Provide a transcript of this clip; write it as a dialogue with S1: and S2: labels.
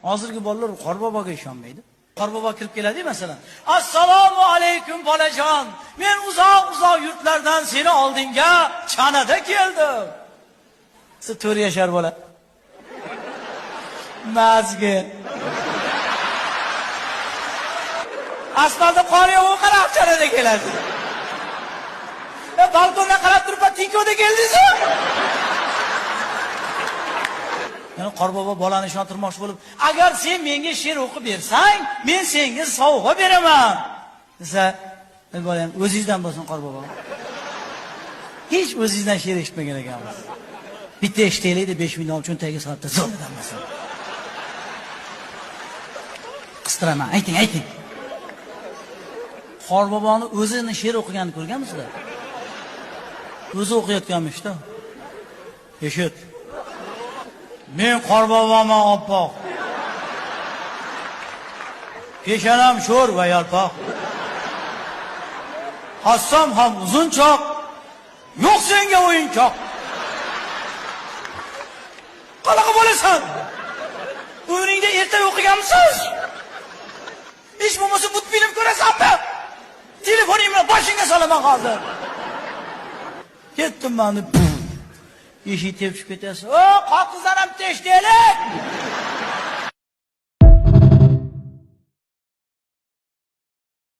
S1: Hozirgi bolalar Qorboboga ishonmaydi. Qorbobo kirib keladi masalan. Assalomu alaykum bolajon. Men uzoq yurtlardan seni oldinga chanada keldim. Siz 4 yashar bola. Mazgi. Aslida qoriya u qarab chanada keladi. Balkondan qarab turib tinkoda keldingiz-ku? Yani Qorbobo bolani ishontirmoqchi bo'lib, agar sen menga she'r o'qib bersang, men senga sovg'a beraman. Desa, bolam o'zingizdan bo'lsin Qorbobo. Hech o'zingizdan she'r eshitmagan ekansiz. Bitta eshitaylik deb 5 million cho'ntagiga solibdi, zo'rdan bo'lsin. Qistiraman, ayting. Qorboboni o'zini she'r o'qiganini ko'rganmisizlar? O'zi o'qiyotganmish-da. Eshit. Men Qorboboman oppoq. Peshanam sho'r va yalpoq. Hassam ham uzunchoq. Yo'q senga o'yinchoq. Qanaqa bo'lasan? Umringda erta o'qiganmisiz? Hech bo'lmasa bu film ko'rasanmi? Telefoning bilan boshingga solaman hozir. Ketdim men. Eshik tepib ketasiz. O, qoqizlar ham teshdaylik.